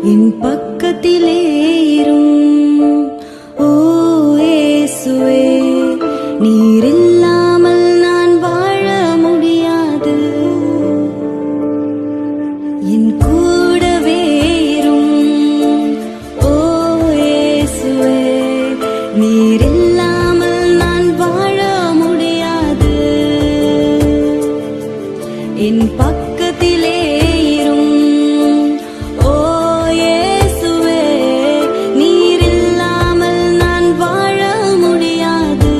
என் பக்கத்திலே இரும். ஓ இயேசுவே, நீர் இல்லாமல் நான் வாழ முடியாது. என் கூடவே இரும். ஓ இயேசுவே, நீர் இல்லாமல் நான் வாழ முடியாது. என் பக்கத்திலே இரும். ஓ இயேசுவே, நீர் இல்லாமல் நான் வாழ முடியாது.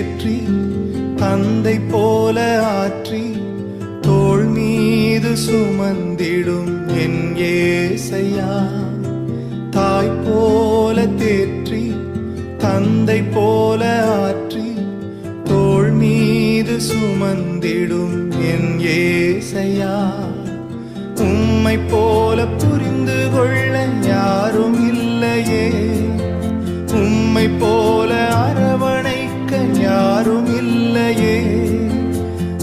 தேற்றி தந்தை போல ஆற்றி தோள் மீது சுமந்திடும் என் ஏசையா. தாய் போல தேற்றி தந்தை போல ஆற்றி தோள் மீது சுமந்திடும் என் ஏசையா. உம்மை போல புரிந்து கொள்ள யாரும் இல்லையே, உம்மை போல அரவணைக்க யாரும் இல்லையே,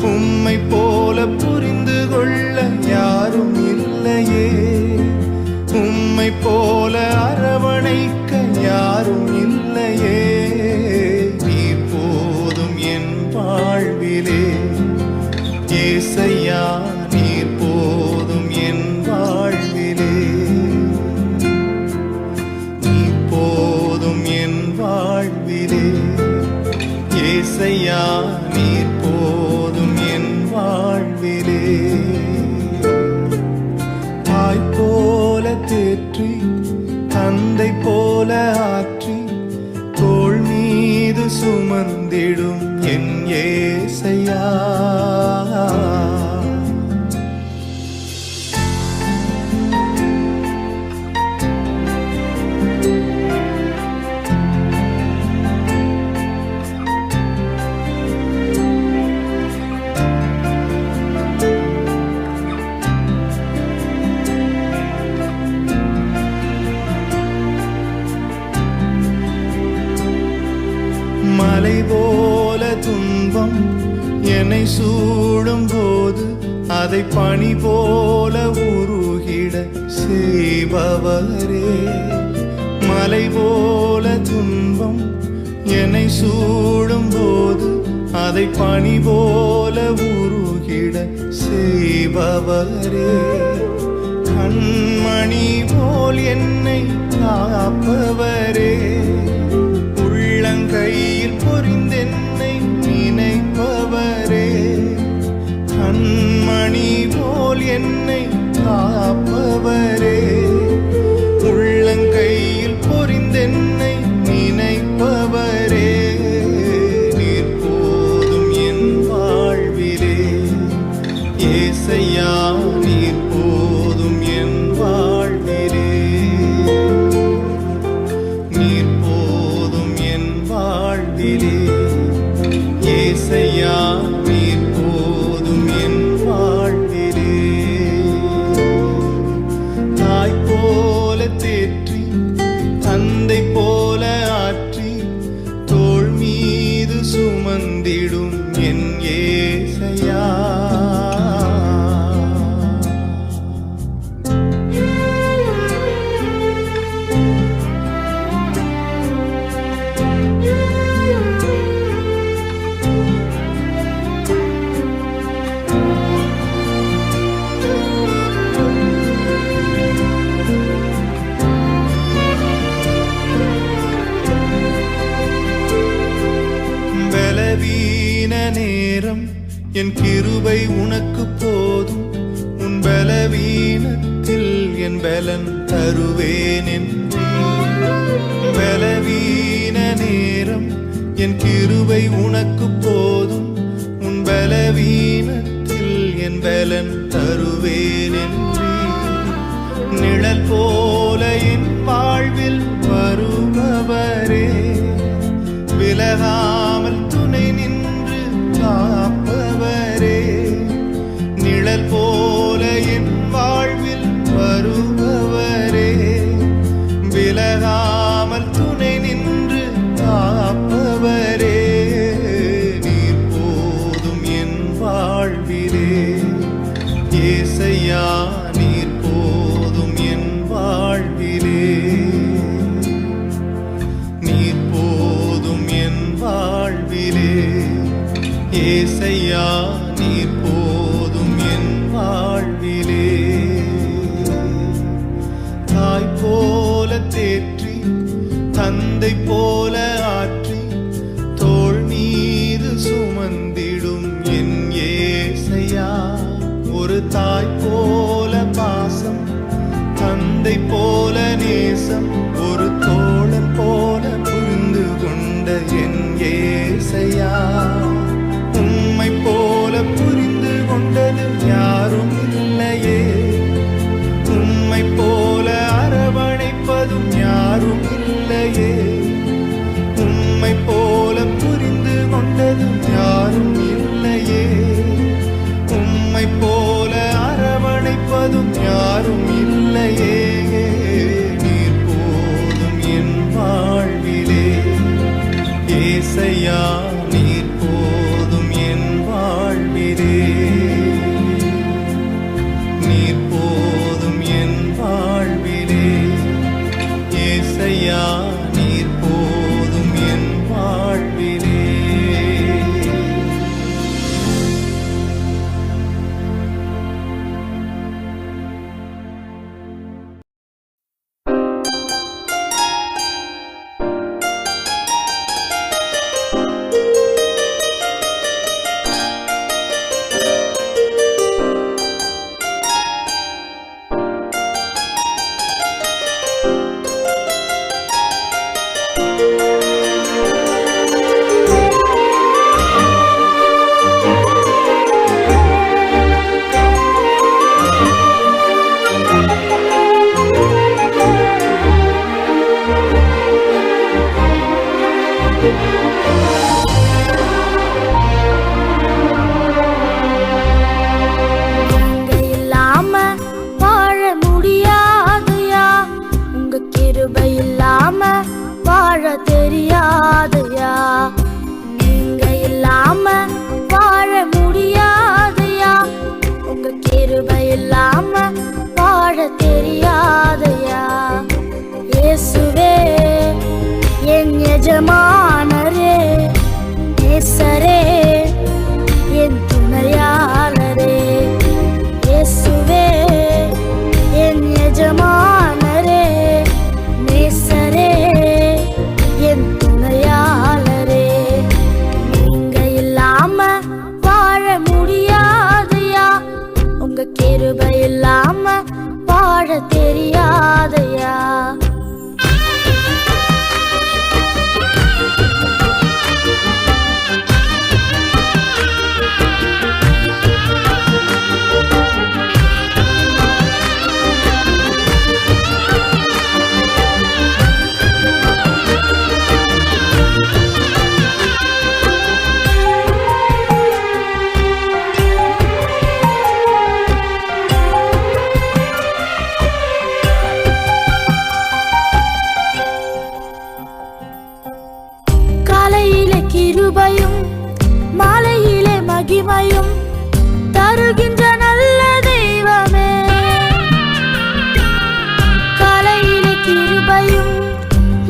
உம்மை போல புரிந்து கொள்ள யாரும் இல்லையே, உம்மை போல அரவணைக்க யாரும் இல்லையே. நீர் போதும் என் வாழ்விலே ஏசையா, நீர் போதும் என் வாழ்விலே, நீர் போதும் என் வாழ்விலே ஏசையா, நீர் போதும் என் வாழ்விலே. தாய் போல தேற்றி தந்தை போல ஆற்றி தோள் மீது சுமந்திடும் என் ஏசையா. மலை போல துன்பம் என்னை சூடும் போது அதை பனி போல உருகிட செய்பவரே. மலை போல துன்பம் என்னை சூடும் போது அதை பனி போல உருகிட செய்பவரே. கண்மணி போல் என்னை காப்பவரே, கையில் பொறிந்தென்னை நினைப்பவரே. கண்மணி போல் என்னை காப்பவரே, உள்ளங்கையில் பொறிந்தென்னை நினைப்பவரே. நீர் போதும் என் வாழ்விலே ஏசையா, நீர் போதும் என் வாழ்விலே, நீர் போதும் என் வாழ்விலே ஏசையா, நீர் போதும் என் வாழ்விலே. தாய் போல தேற்றி தந்தை போல ஆற்றி தோள் மீது சுமந்திடும் என் ஏசையா. பலவீன நேரம் என் கிருபை உனக்கு போதும், உன் பலவீனத்தில் என் பலன் தருவேன் என்று. பலவீன நேரம் என் கிருபை உனக்கு போதும், உன் பலவீனத்தில் என் பலன் தருவேன் என்று. நிழல் போல என் வாழ்வில் வருபவரே, விலகாமல் துணை நின்று காப்பவரே. நிழல் போல என் வாழ்வில் வருபவரே, விலகாமல் துணை நின்று காப்பவரே. நீர் போதும் என் வாழ்விலே ஏசையா, நீர் போதும் என் வாழ்விலே, நீர் போதும் என் வாழ்விலே ஏசையா, நீர் போதும் என் வாழ்விலே. தாய் போல தேற்றி தந்தை போல ஆற்றி தோள் மீது சுமந்திடும் என் ஏசையா. ஒரு தாய் போல பாசம், தந்தை போல நேசம், ஒரு தோழன் போல புரிந்து கொண்ட என் ஏசையா. கிருபை இல்லாம வாழ தெரியாதையா. காலையிலே கிருபையும் மாலையிலே மகிமையும் தருகின்ற நல்ல தெய்வமே. காலையிலே கிருபையும்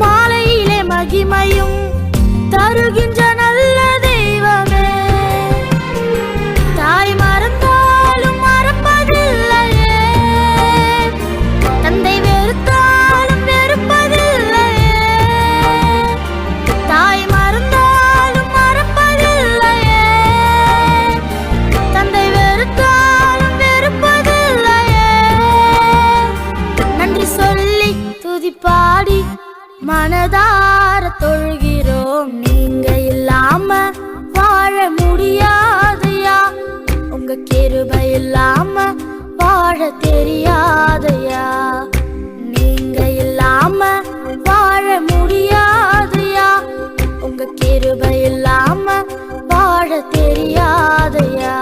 மாலையிலே மகிமையும் தருகின்ற நல்ல தெய்வமே. தாய் மறந்தாலும் மறப்பதில்லையே, தந்தை வெறுத்தாலும் வெறுப்பதில்லையே. தாய் மறந்தாலும் மறப்பதில்லையே, தந்தை வெறுத்தாலும் வெறுப்பதில்லையே. நன்றி சொல்லி துதிப்பாடி மனதார தொழுகிறோம். நீங்க இல்லாம வாழ முடியாதையா, உங்க கிருபை இல்லாம வாழ தெரியாதையா. நீங்க இல்லாம வாழ முடியாதையா, உங்க கிருபை இல்லாம வாழ தெரியாதையா.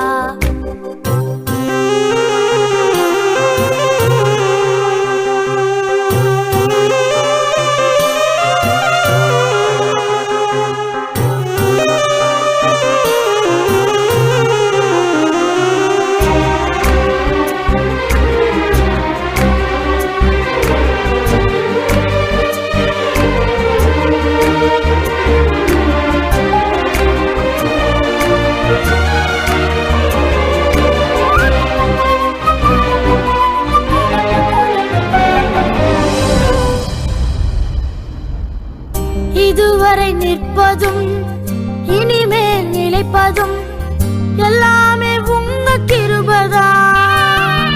இதுவரை நிற்பதும் இனிமேல் நிலைப்பதும் எல்லாமே உங்க கிருபைதான்.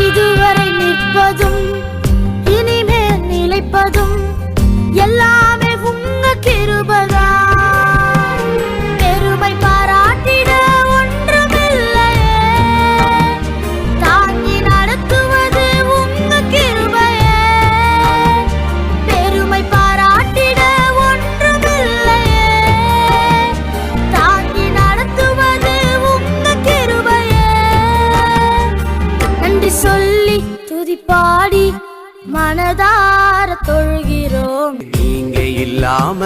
இதுவரை நிற்பதும் இனிமேல் நிலைப்பதும் எல்லாமே உங்க கிருபைதான். பெருமை பாராட்டிட ஒன்றுமில்லையே, தாங்கி நடத்துவது உங்க கிருபையே. பெருமை பாராட்டிட ஒன்றுமில்லையே, தாங்கி நடத்துவது உங்க கிருபையே. நன்றி சொல்லி துதிப்பாடி மனதார தொழுகிறோம். நீங்க இல்லாம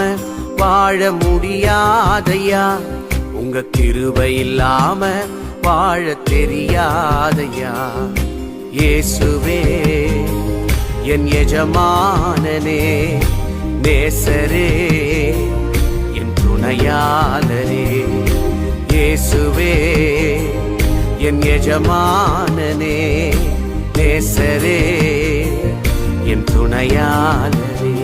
வாழ முடியாதையா, உங்க கிருபை இல்லாம வாழ தெரியாதையா. இயேசுவே என் எஜமானனே, நேசரே என் துணையாளரே. இயேசுவே என் எஜமானனே, நேசரே என் துணையாளரே.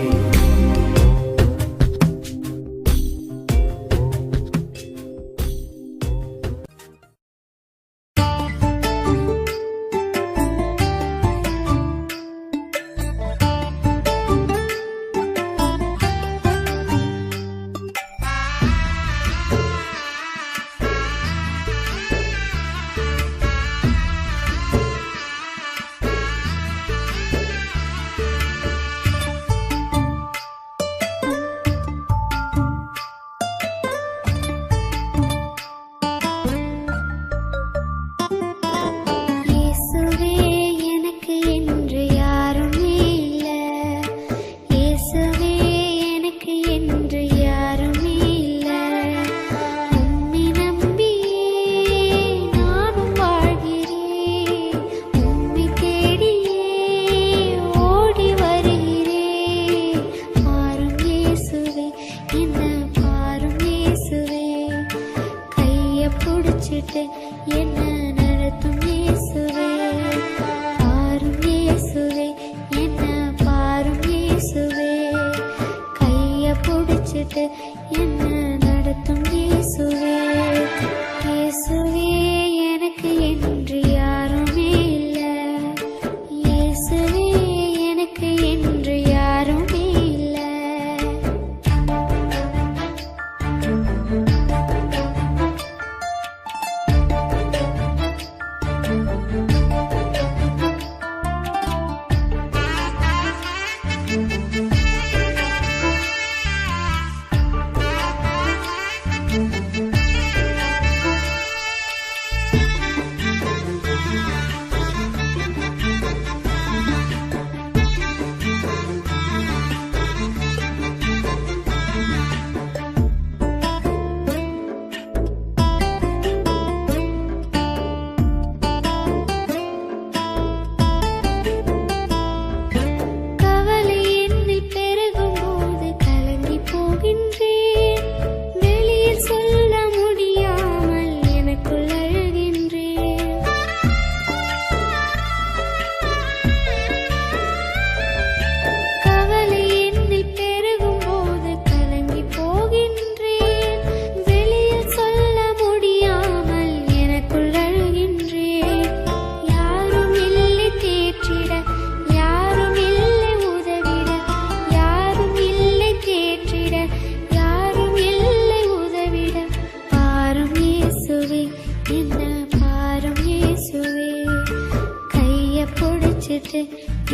பிடிச்சிட்டு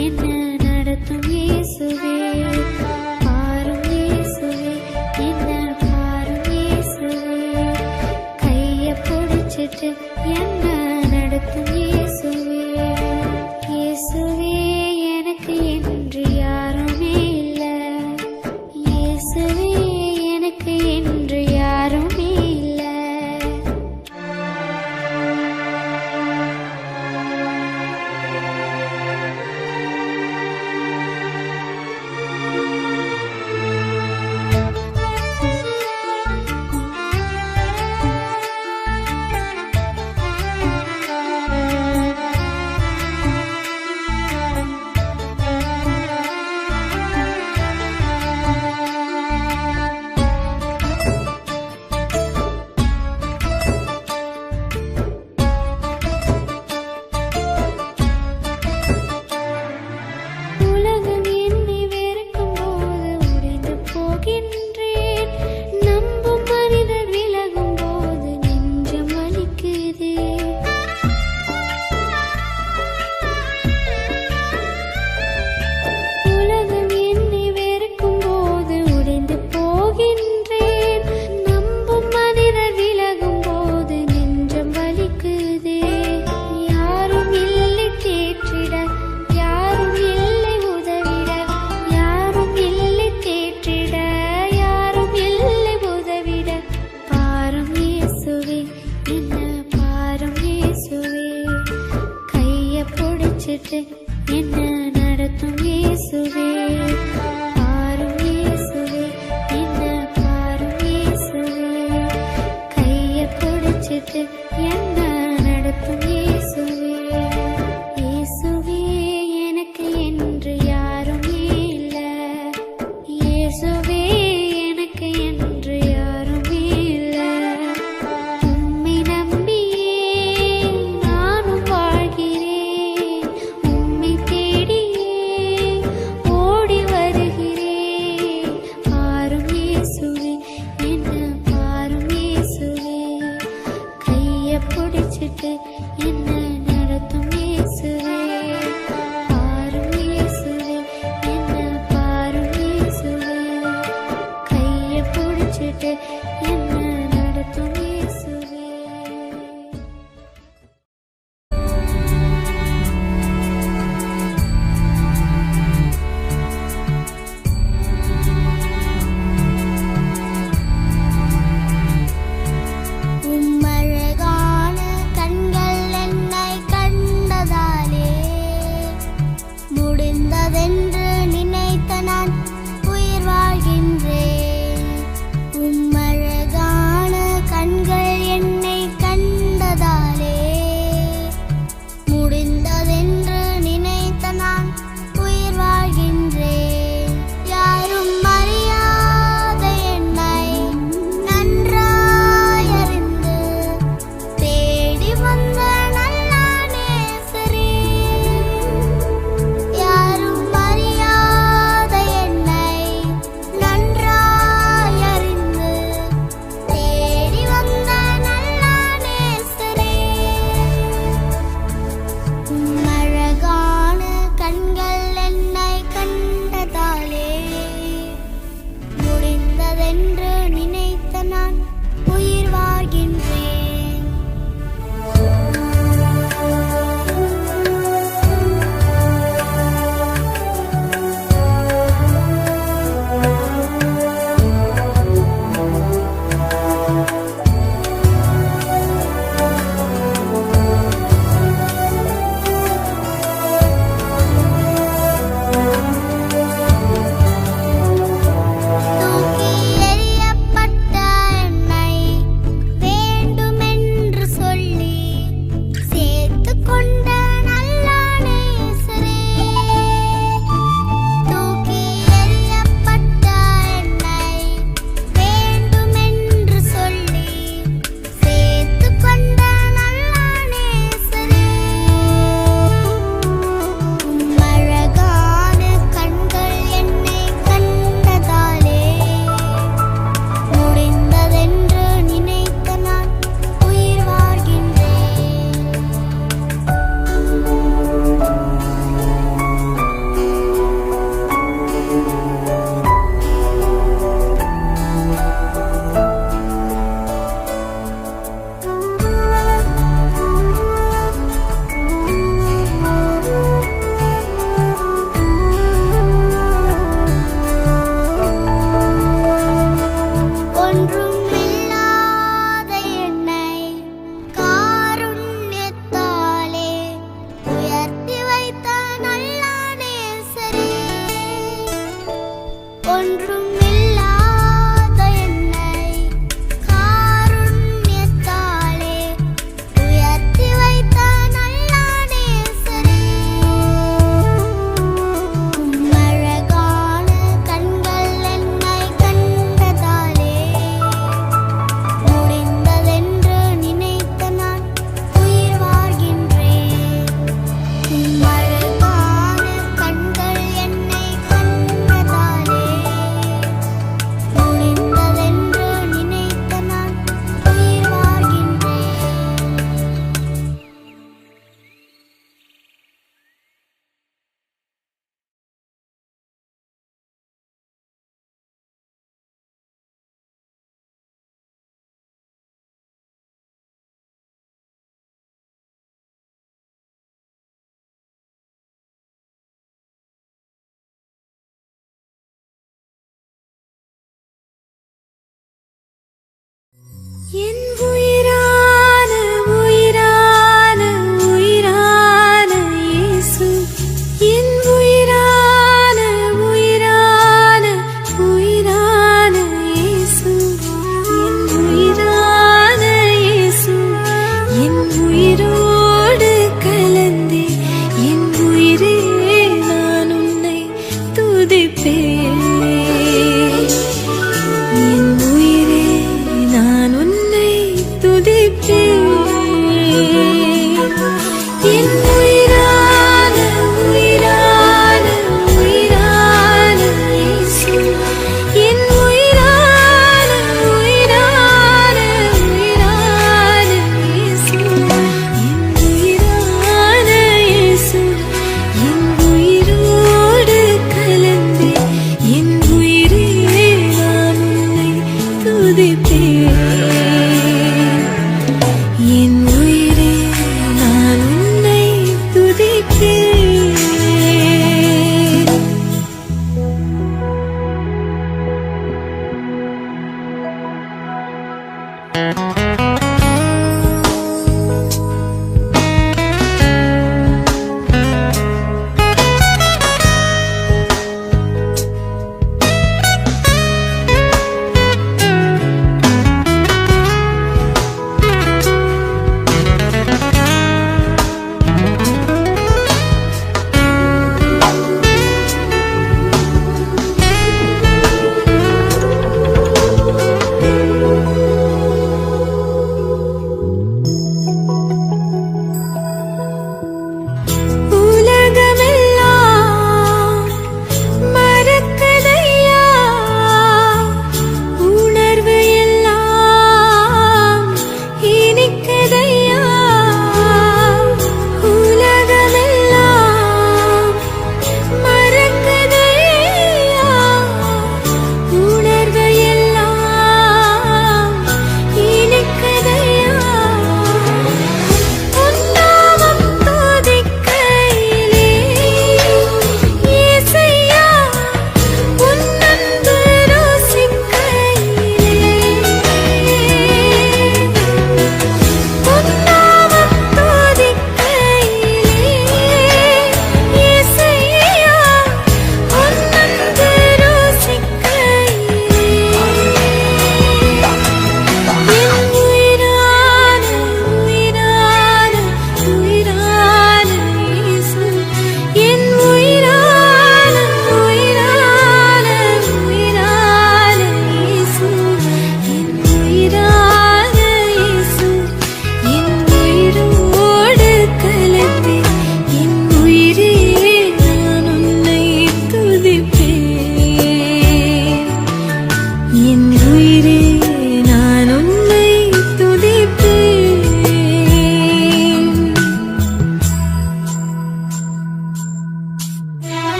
என்ன நடத்தும் இயேசுவே பாரும் இயேசுவே என்ன பாரும் இயேசுவே கைய பிடிச்சிட்டு என்ன நடத்தும் இயேசுவே இயேசுவே எனக்கு என்று யாருமே இல்ல இயேசுவே எனக்கு என்று யாருமே இல்ல உலகம் என்னை வெறுக்கும் போது உடைந்து போகின்றேன் நம்பும் மனிதர் விலகும் போது நெஞ்சம் வலிக்குது உலகம் என்னை வெறுக்கும் போது உடைந்து போகின்றேன் நம்பும் மனிதர் விலகும் போது நெஞ்சம் வலிக்குது யாரும் இல்லை தேற்றிட யாரும் இல்லை உதவிட யாரும் இல்லை தேற்றிட யாரும் இல்லை உதவிட பாரும் இயேசுவே என்ன பாரும் இயேசுவே கைய பிடிச்சிட்டு என்ன நடத்தும் இயேசுவே பாரும் இயேசுவே என்ன பாரும் இயேசுவே கைய பிடிச்சிட்டு என்ன நடத்தும் இயேசுவே இயேசுவே எனக்கு என்று யாருமே இல்ல இயேசுவே எனக்கு என்று யாருமே இல்ல உம்மை நம்பியே நானும் வாழ்கிறேன் உம்மை தேடியே ஓடி வருகிறேன் பாரும் இயேசுவே என்ன பாரும் இயேசுவே கைய பிடிச்சிட்டு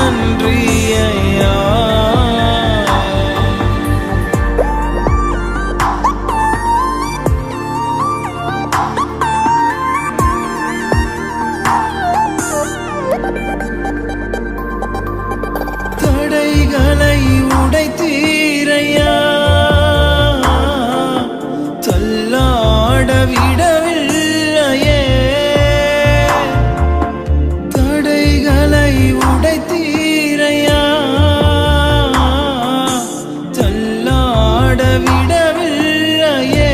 நன்றி ஐயா. தடைகளை உடைத்தீரையா, தள்ளாட விடவில்லையே. தடைகளை உடைத்தீரையா, தள்ளாட விடவில்லையே.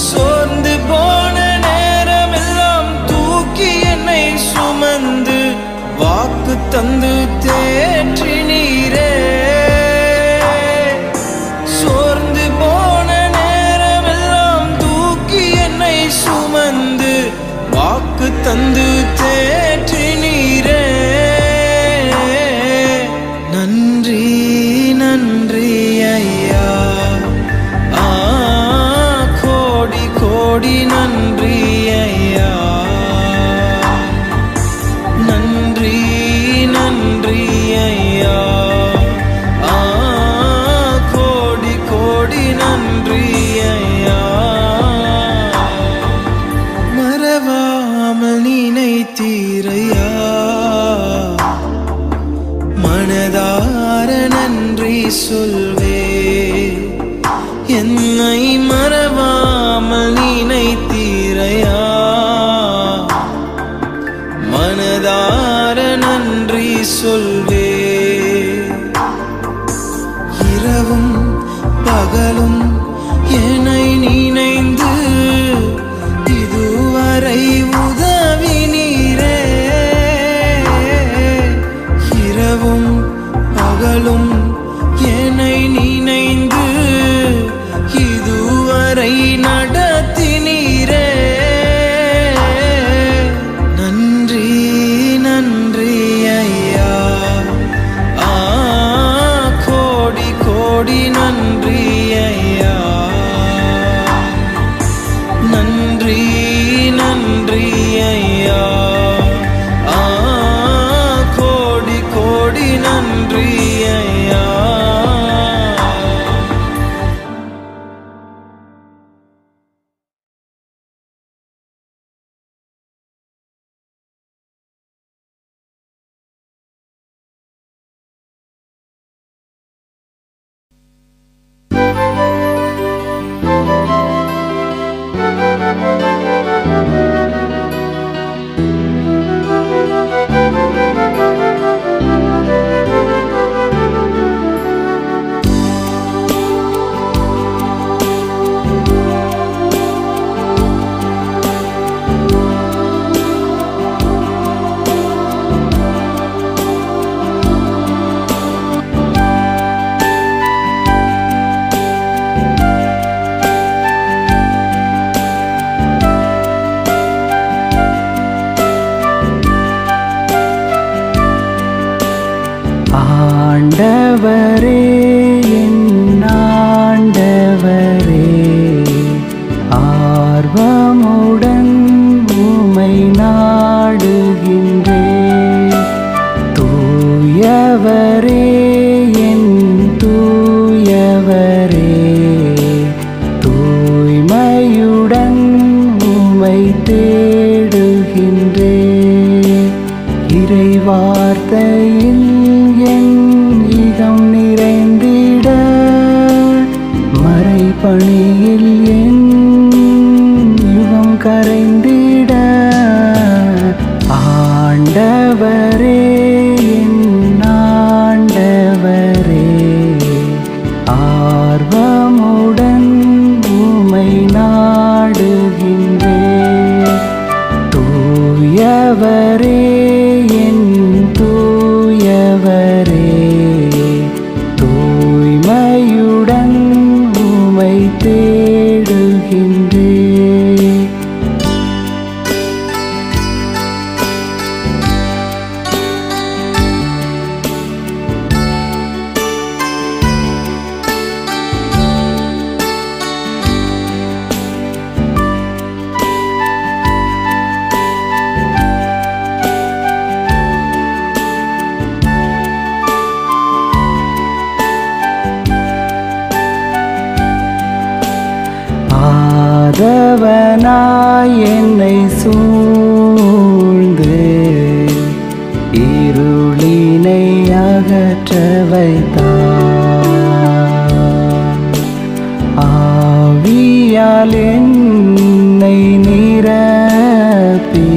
சோர்ந்து போன நேரமெல்லாம் தூக்கி என்னை சுமந்து வாக்கு தந்து தேற்றினீரே. சோர்ந்து போன நேரமெல்லாம் தூக்கி என்னை சுமந்து வாக்கு தந்து தேற்றினீரே. நன்றி நன்றி ஐயா, கோடி கோடி நன்றி ஐயா. நன்றி நன்றி ஐயா, கோடி கோடி நன்றி ஐயா. மறவாமல் நினைத்தீரையா, மனதார நன்றி சொல்வே. என்னை மறவாமல் நினைத்தீரையா, மனதார நன்றி சொல்வே. இரவும் பகலும் என்னை நினைந்து இதுவரை உதவினீரே. இரவும் பகலும் என்னை நினைந்து இதுவரை நடத்தினீரே. நன்றி நன்றி ஐயா, கோடி கோடி நன்றி ஐயா. நன்றி நன்றி ஐயா, கோடி கோடி நன்றி ஐயா. ஆண்டவரே என் ஆண்டவரே, ஆர்வமுடன் உம்மை நாடுகின்றேன். தூயவரே என் தூயவரே, தூய்மையுடன் உம்மை தேடுகின்றேன். இறைவார்த்தையில் என் இகம் நிறைந்திட, மறைபணியில் என் யுகம் கரைந்திட. ஆண்டவரே என் ஆண்டவரே, ஆர்வமுடன் உம்மை நாடுகின்றேன். தூயவரே என் தூயவரே, சூழ்ந்து இருளினை அகற்ற வைத்தார். ஆவியால் என்னை நிரப்பி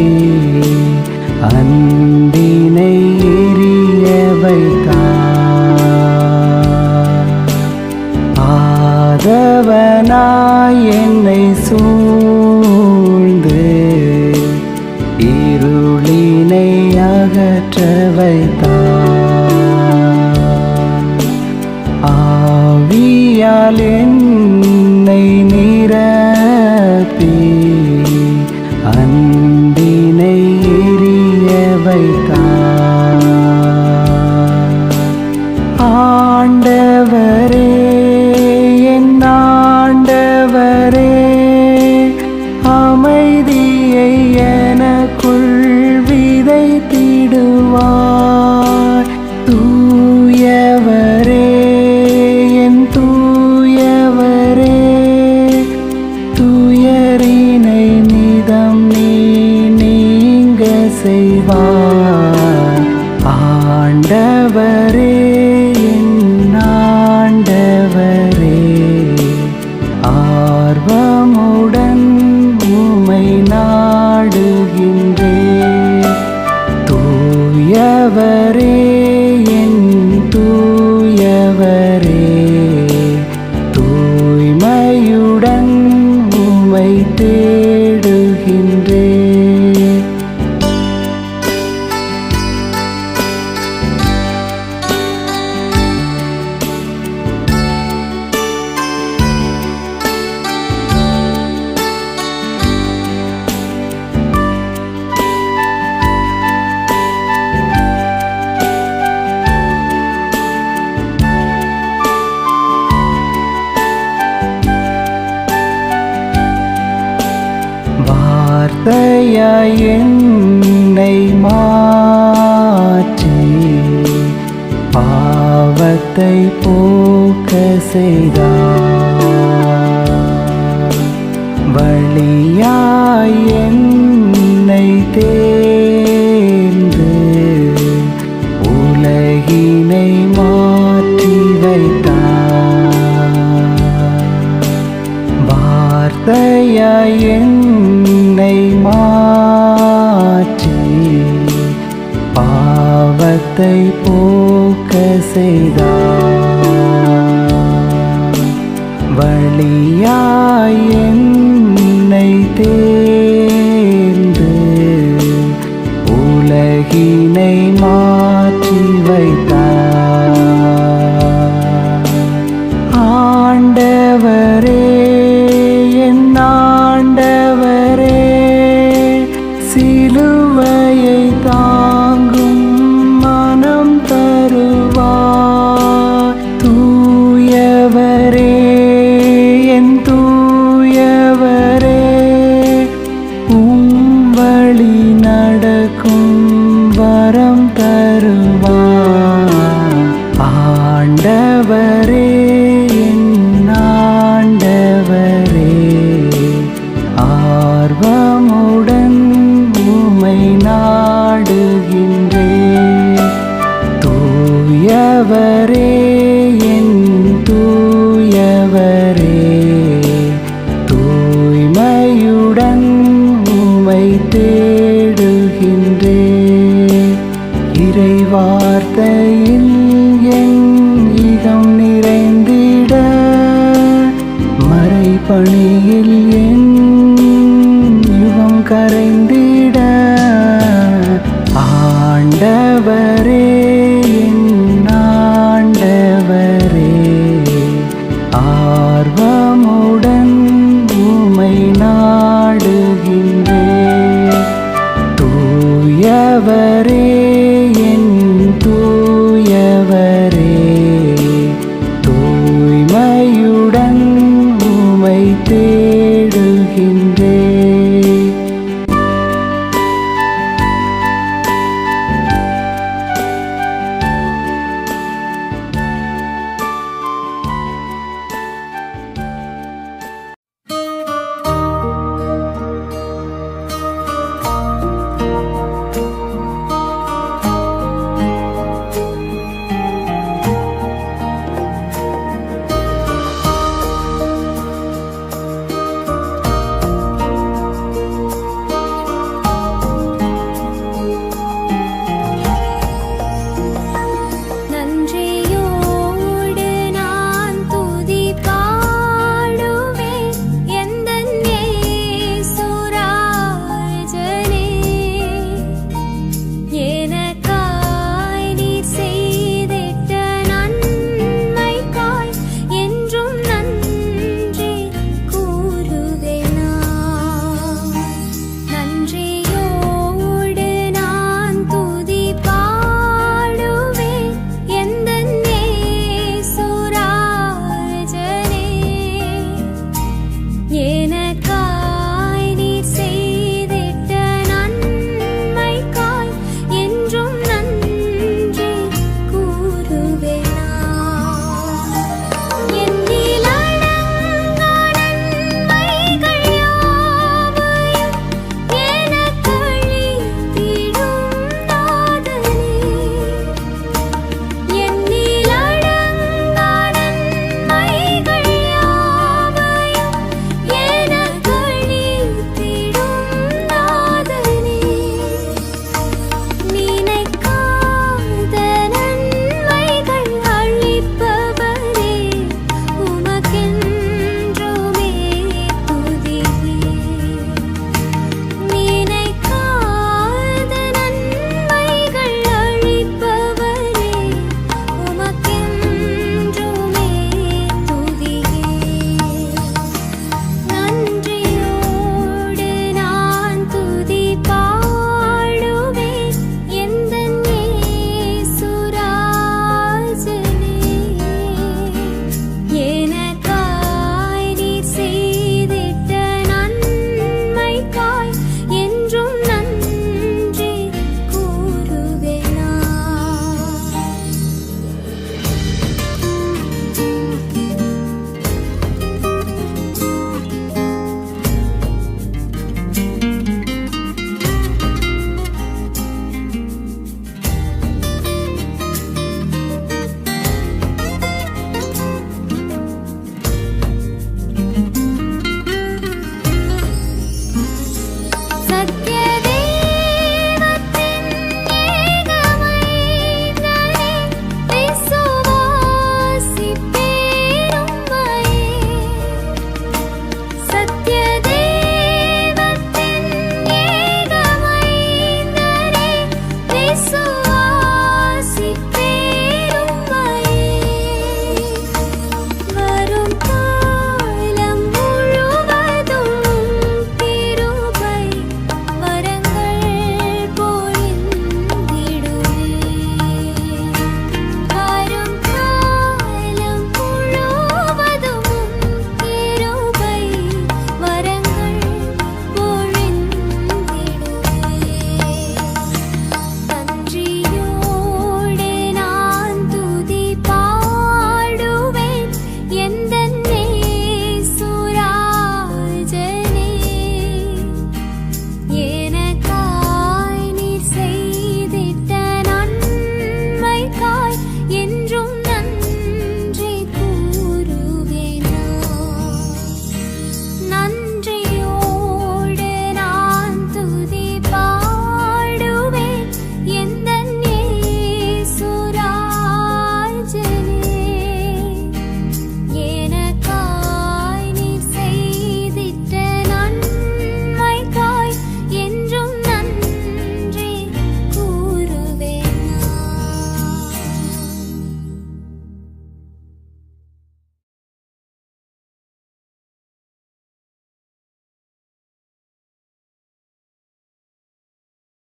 அன்பினை எரிய வைத்தார். ஆதவனாய் என்னை சூழ்ந்து இருளினை அகற்ற வைத்தார். ஆவியால் என்னை நிரப்பி அன்பினை எரிய வைத்தார். ஆண்டவரே, என் ஆண்டவரே, அமைதியை எனக்குள் விதைத்திடுவார். தூயவரே, என் தூயவரே, துயரினை நிதம் நீங்க செய்வார். ஆண்டவரே, என் ஆண்டவரே, ஆர்வமுடன் உம்மை நாடுகின்றேன். தூயவரே, என் தூயவரே, தூய்மையுடன் உம்மை தேடுகின்றேன். வார்த்தையாய் என்னை மாற்றி பாவத்தை போக்க செய்தார். வழியாய் என்னை தேர்ந்து உலகினை மாற்றி வைத்தார். வார்த்தையாய் என்னை மாற்றி பாவத்தை போக்க செய்தார். வழியாய் என்னை தேர்ந்து உலகினை மாற்றி வைத்தார். ஆண்டவரே, என் ஆண்டவரே, சிலுவையை தாங்கும் மனம் தருவார். தூயவரே, என் தூயவரே, உம் வழி நடக்கும் வரம் தருவார். ஆண்டவரே, என் ஆண்டவரே, ஆர்வமுடன் உம்மை நாடுகின்றேன். தூயவரே, என் தூயவரே, தூய்மையுடன் உம்மை தேடுகின்றேன். இறைவார்த்தையில் என் இகம் நிறைந்திட மறைபணியில் என்